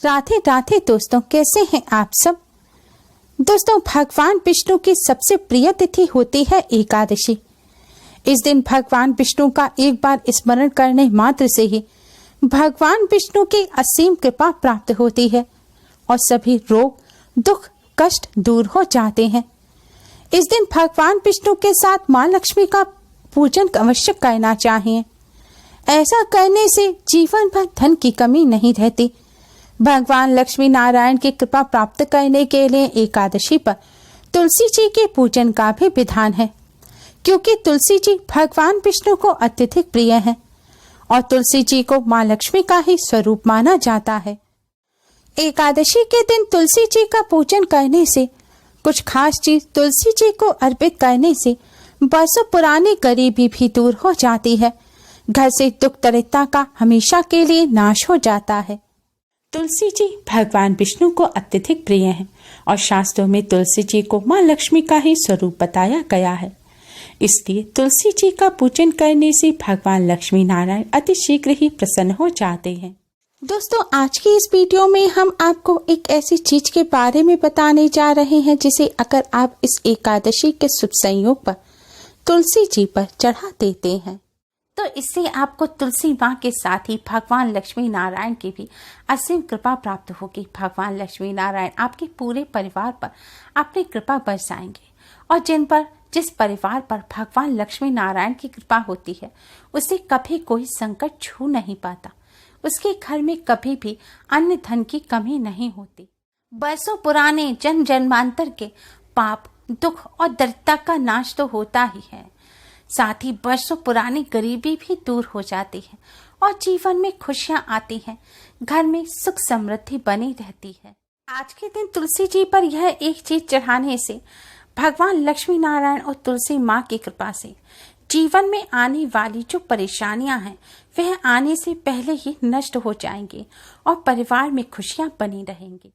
राधे राधे दोस्तों, कैसे हैं आप सब। दोस्तों, भगवान विष्णु की सबसे प्रिय तिथि होती है एकादशी। इस दिन भगवान विष्णु का एक बार स्मरण करने मात्र से ही भगवान विष्णु की असीम कृपा प्राप्त होती है और सभी रोग, दुख, कष्ट दूर हो जाते हैं। इस दिन भगवान विष्णु के साथ मां लक्ष्मी का पूजन अवश्य करना चाहिए। ऐसा करने से जीवन भर धन की कमी नहीं रहती। भगवान लक्ष्मी नारायण की कृपा प्राप्त करने के लिए एकादशी पर तुलसी जी के पूजन का भी विधान है, क्योंकि तुलसी जी भगवान विष्णु को अत्यधिक प्रिय है और तुलसी जी को मां लक्ष्मी का ही स्वरूप माना जाता है। एकादशी के दिन तुलसी जी का पूजन करने से, कुछ खास चीज तुलसी जी को अर्पित करने से बरसों पुरानी गरीबी भी दूर हो जाती है। घर से दुख दरिद्रता का हमेशा के लिए नाश हो जाता है। तुलसी जी भगवान विष्णु को अत्यधिक प्रिय हैं और शास्त्रों में तुलसी जी को मां लक्ष्मी का ही स्वरूप बताया गया है। इसलिए तुलसी जी का पूजन करने से भगवान लक्ष्मी नारायण अति शीघ्र ही प्रसन्न हो जाते हैं। दोस्तों, आज की इस वीडियो में हम आपको एक ऐसी चीज के बारे में बताने जा रहे हैं जिसे अगर आप इस एकादशी के शुभ संयोग पर तुलसी जी पर चढ़ा देते हैं तो इससे आपको तुलसी माँ के साथ ही भगवान लक्ष्मी नारायण की भी असीम कृपा प्राप्त होगी। भगवान लक्ष्मी नारायण आपके पूरे परिवार पर अपनी कृपा बरसाएंगे और जिस परिवार पर भगवान लक्ष्मी नारायण की कृपा होती है उसे कभी कोई संकट छू नहीं पाता। उसके घर में कभी भी अन्न धन की कमी नहीं होती। बरसों पुराने जन्म जन्मांतर के पाप, दुख और दरिद्रता का नाश तो होता ही है, साथ ही बरसों पुरानी गरीबी भी दूर हो जाती है और जीवन में खुशियां आती हैं। घर में सुख समृद्धि बनी रहती है। आज के दिन तुलसी जी पर यह एक चीज चढ़ाने से भगवान लक्ष्मी नारायण और तुलसी माँ की कृपा से जीवन में आने वाली जो परेशानियां हैं वह आने से पहले ही नष्ट हो जाएंगी और परिवार में खुशियां बनी रहेंगी।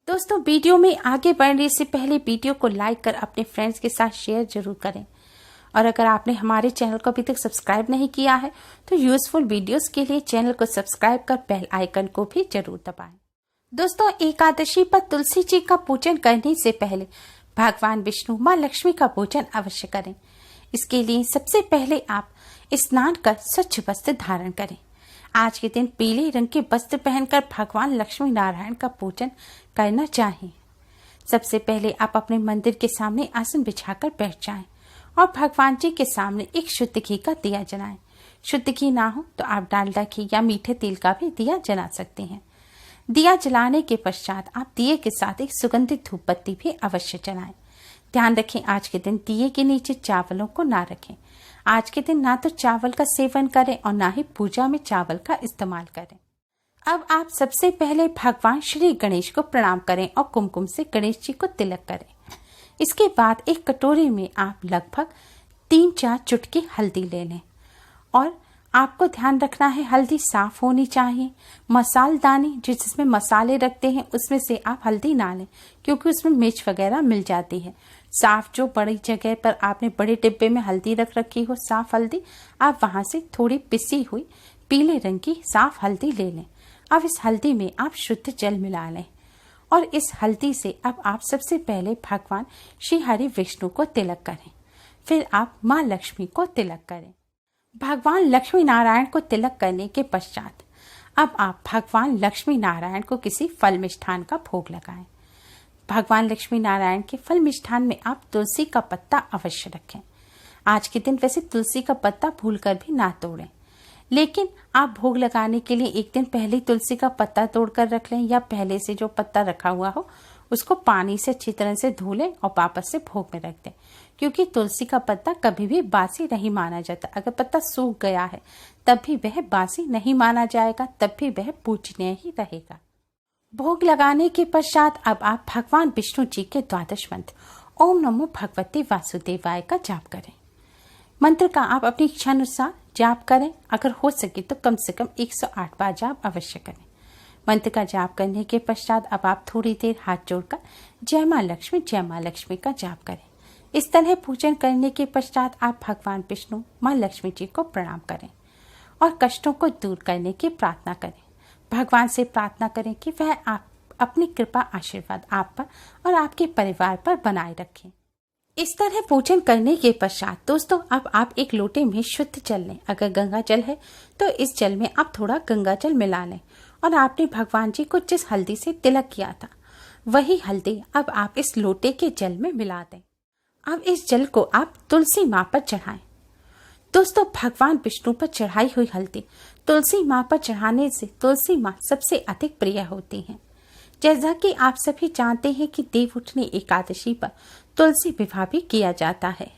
दोस्तों, वीडियो में आगे बढ़ने से पहले वीडियो को लाइक कर अपने फ्रेंड्स के साथ शेयर जरूर करें और अगर आपने हमारे चैनल को अभी तक सब्सक्राइब नहीं किया है तो यूजफुल वीडियोस के लिए चैनल को सब्सक्राइब कर बेल आइकन को भी जरूर दबाएं। दोस्तों, एकादशी पर तुलसी जी का पूजन करने से पहले भगवान विष्णु मां लक्ष्मी का पूजन अवश्य करें। इसके लिए सबसे पहले आप स्नान कर स्वच्छ वस्त्र धारण करें। आज के दिन पीले रंग के वस्त्र पहनकर भगवान लक्ष्मी नारायण का पूजन करना चाहिए। सबसे पहले आप अपने मंदिर के सामने आसन बिछाकर बैठ जाएं और भगवान जी के सामने एक शुद्ध घी का दिया जलाएं। शुद्ध घी ना हो तो आप डालडा घी या मीठे तेल का भी दिया जला सकते हैं। दिया जलाने के पश्चात आप दिए के साथ एक सुगंधित धूप बत्ती भी अवश्य जलाएं। ध्यान रखें, आज के दिन दिए के नीचे चावलों को ना रखें। आज के दिन ना तो चावल का सेवन करें और ना ही पूजा में चावल का इस्तेमाल करें। अब आप सबसे पहले भगवान श्री गणेश को प्रणाम करें और कुमकुम से गणेश जी को तिलक करें। इसके बाद एक कटोरे में आप लगभग 3-4 चुटकी हल्दी ले लें और आपको ध्यान रखना है हल्दी साफ होनी चाहिए। मसालदानी जिसमें मसाले रखते हैं उसमें से आप हल्दी ना लें, क्योंकि उसमें मिर्च वगैरह मिल जाती है। साफ जो बड़ी जगह पर आपने बड़े डिब्बे में हल्दी रख रखी हो, साफ हल्दी, आप वहां से थोड़ी पिसी हुई पीले रंग की साफ हल्दी ले लें। अब इस हल्दी में आप शुद्ध जल मिला लें और इस हल्दी से अब आप सबसे पहले भगवान श्री हरि विष्णु को तिलक करें, फिर आप मां लक्ष्मी को तिलक करें। भगवान लक्ष्मी नारायण को तिलक करने के पश्चात अब आप भगवान लक्ष्मी नारायण को किसी फल मिष्ठान का भोग लगाएं। भगवान लक्ष्मी नारायण के फल मिष्ठान में आप तुलसी का पत्ता अवश्य रखें। आज के दिन वैसे तुलसी का पत्ता भूलकर भी ना तोड़ें, लेकिन आप भोग लगाने के लिए एक दिन पहले तुलसी का पत्ता तोड़कर रख लें या पहले से जो पत्ता रखा हुआ हो उसको पानी से अच्छी तरह से धो लें और वापस से भोग में रख दें, क्योंकि तुलसी का पत्ता कभी भी बासी नहीं माना जाता। अगर पत्ता सूख गया है तब भी वह बासी नहीं माना जाएगा, तब भी वह पूजनीय ही रहेगा। भोग लगाने के पश्चात अब आप भगवान विष्णु जी के द्वादश मंत्र ओम नमो भगवते वासुदेवाय का जाप करें। मंत्र का आप अपनी इच्छा अनुसार जाप करें। अगर हो सके तो कम से कम 108 बार जाप अवश्य करें। मंत्र का जाप करने के पश्चात अब आप थोड़ी देर हाथ जोड़कर जय मां लक्ष्मी का जाप करें। इस तरह पूजन करने के पश्चात आप भगवान विष्णु मां लक्ष्मी जी को प्रणाम करें और कष्टों को दूर करने की प्रार्थना करें। भगवान से प्रार्थना करें कि वह आप अपनी कृपा आशीर्वाद आप पर और आपके परिवार पर बनाए रखें। इस तरह पूजन करने के पश्चात दोस्तों अब आप एक लोटे में शुद्ध जल लें। अगर गंगा जल है तो इस जल में आप थोड़ा गंगा जल मिला लें और आपने भगवान जी को जिस हल्दी से तिलक किया था वही हल्दी अब आप इस लोटे के जल में मिला दें। अब इस जल को आप तुलसी माँ पर चढ़ाएं। दोस्तों भगवान विष्णु पर चढ़ाई हुई हल्दी तुलसी माँ पर चढ़ाने से तुलसी माँ सबसे अधिक प्रिय होती हैं। जैसा कि आप सभी जानते हैं कि देवउठनी एकादशी पर तुलसी विवाह भी किया जाता है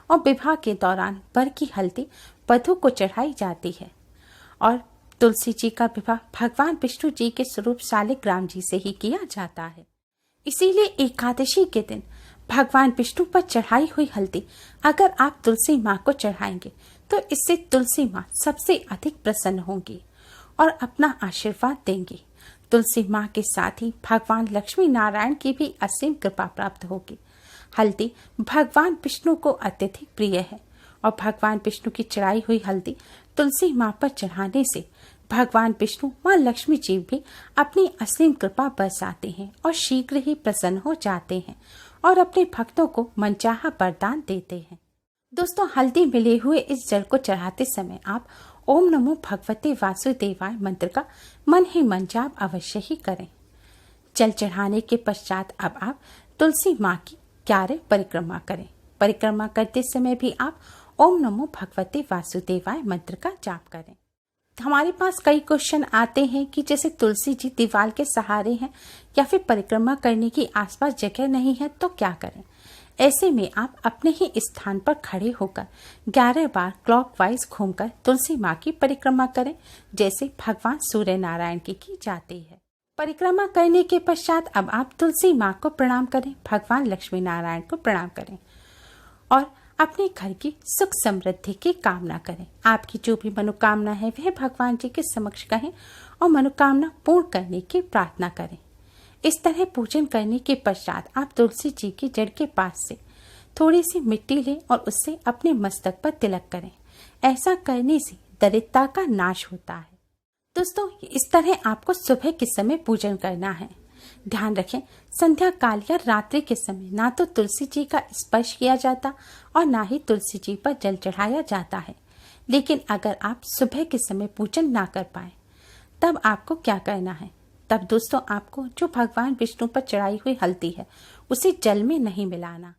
और विवाह के दौरान वर की हल्दी वधू को चढ़ाई जाती है और तुलसी जी का विवाह भगवान विष्णु जी के स्वरूप शालिग्राम जी से ही किया जाता है। इसीलिए एकादशी के दिन भगवान विष्णु पर चढ़ाई हुई हल्दी अगर आप तुलसी माँ को चढ़ाएंगे तो इससे तुलसी माँ सबसे अधिक प्रसन्न होंगी और अपना आशीर्वाद देंगी। तुलसी माँ के साथ ही भगवान लक्ष्मी नारायण की भी असीम कृपा प्राप्त होगी। हल्दी भगवान विष्णु को अत्यधिक प्रिय है और भगवान विष्णु की चढ़ाई हुई हल्दी तुलसी माँ पर चढ़ाने से भगवान विष्णु माँ लक्ष्मी जी भी अपनी असीम कृपा बरसाते हैं और शीघ्र ही प्रसन्न हो जाते हैं और अपने भक्तों को मनचाहा वरदान देते हैं। दोस्तों हल्दी मिले हुए इस जल को चढ़ाते समय आप ओम नमो भगवते वासुदेवाय मंत्र का मन ही मन जाप अवश्य ही करें। जल चढ़ाने के पश्चात अब आप तुलसी माँ की 11 परिक्रमा करें। परिक्रमा करते समय भी आप ओम नमो भगवते वासुदेवाय मंत्र का जाप करें। हमारे पास कई क्वेश्चन आते हैं कि जैसे तुलसी जी दीवार के सहारे हैं या फिर परिक्रमा करने की आसपास जगह नहीं है तो क्या करें। ऐसे में आप अपने ही स्थान पर खड़े होकर 11 बार क्लॉकवाइज घूमकर तुलसी माँ की परिक्रमा करें जैसे भगवान सूर्य नारायण की जाती है। परिक्रमा करने के पश्चात अब आप तुलसी माँ को प्रणाम करें, भगवान लक्ष्मी नारायण को प्रणाम करें और अपने घर की सुख समृद्धि की कामना करें। आपकी जो भी मनोकामना है वह भगवान जी के समक्ष कहें और मनोकामना पूर्ण करने की प्रार्थना करें। इस तरह पूजन करने के पश्चात आप तुलसी जी की जड़ के पास से थोड़ी सी मिट्टी लें और उससे अपने मस्तक पर तिलक करें। ऐसा करने से दरिद्रता का नाश होता है। दोस्तों इस तरह आपको सुबह के समय पूजन करना है। ध्यान रखें संध्या काल या रात्रि के समय ना तो तुलसी जी का स्पर्श किया जाता और ना ही तुलसी जी पर जल चढ़ाया जाता है। लेकिन अगर आप सुबह के समय पूजन ना कर पाए तब आपको क्या करना है। तब दोस्तों आपको जो भगवान विष्णु पर चढ़ाई हुई हल्दी है उसे जल में नहीं मिलाना।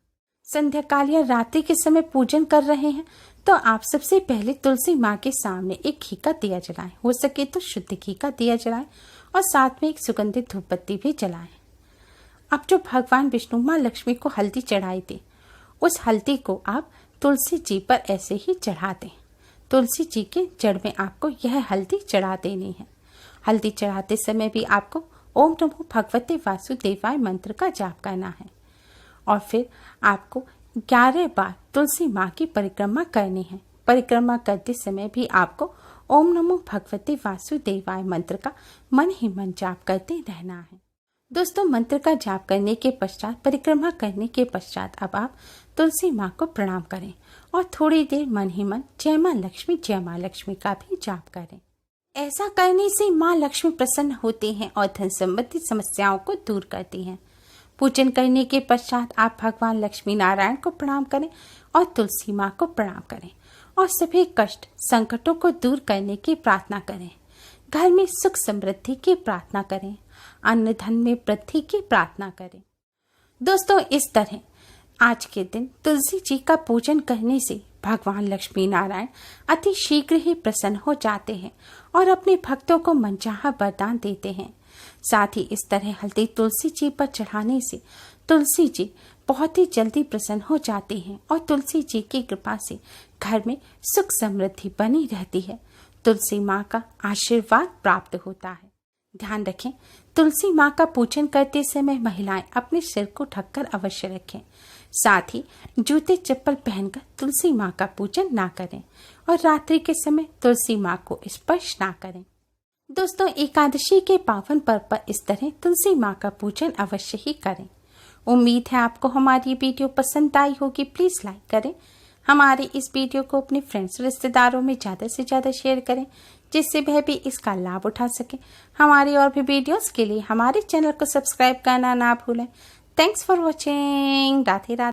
संध्या काल या रात्रि के समय पूजन कर रहे हैं तो आप सबसे पहले तुलसी माँ के सामने एक घी का दिया जलाएं। हो सके तो शुद्ध घी का दिया जलाएं और साथ में एक सुगंधित धूपबत्ती भी जलाएं। अब जो भगवान विष्णु माँ लक्ष्मी को हल्दी चढ़ाई थी उस हल्दी को आप तुलसी जी पर ऐसे ही चढ़ा दें। तुलसी जी के जड़ में आपको यह हल्दी चढ़ा देनी है। हल्दी चढ़ाते समय भी आपको ओम नमो भगवते वासुदेवाय मंत्र का जाप करना है और फिर आपको 11 बार तुलसी माँ की परिक्रमा करनी है। परिक्रमा करते समय भी आपको ओम नमो भगवते वासुदेवाय मंत्र का मन ही मन जाप करते रहना है। दोस्तों मंत्र का जाप करने के पश्चात परिक्रमा करने के पश्चात अब आप तुलसी माँ को प्रणाम करें और थोड़ी देर मन ही मन जय माँ लक्ष्मी का भी जाप करें। ऐसा करने से माँ लक्ष्मी प्रसन्न होती हैं और धन संबंधी समस्याओं को दूर करती हैं। पूजन करने के पश्चात आप भगवान लक्ष्मी नारायण को प्रणाम करें और तुलसी माँ को प्रणाम करें और सभी कष्ट संकटों को दूर करने की प्रार्थना करें। घर में सुख समृद्धि की प्रार्थना करें, अन्न धन में वृद्धि की प्रार्थना करें। दोस्तों इस तरह आज के दिन तुलसी जी का पूजन करने से भगवान लक्ष्मी नारायण अति शीघ्र ही प्रसन्न हो जाते हैं और अपने भक्तों को मनचाहा वरदान देते हैं। साथ ही इस तरह हल्दी तुलसी जी पर चढ़ाने से तुलसी जी बहुत ही जल्दी प्रसन्न हो जाते हैं और तुलसी जी की कृपा से घर में सुख समृद्धि बनी रहती है। तुलसी माँ का आशीर्वाद प्राप्त होता है। ध्यान रखें तुलसी माँ का पूजन करते समय महिलाएं अपने सिर को ढककर अवश्य रखें। साथ ही जूते चप्पल पहनकर तुलसी माँ का पूजन ना करें और रात्रि के समय तुलसी माँ को स्पर्श ना करें। दोस्तों एकादशी के पावन पर्व पर इस तरह तुलसी माँ का पूजन अवश्य ही करें। उम्मीद है आपको हमारी वीडियो पसंद आई होगी। प्लीज लाइक करें। हमारे इस वीडियो को अपने फ्रेंड्स रिश्तेदारों में ज़्यादा से ज़्यादा शेयर करें जिससे वह भी इसका लाभ उठा सके। हमारी और भी वीडियोस के लिए हमारे चैनल को सब्सक्राइब करना ना भूलें। Thanks for watching. Radhe Radhe.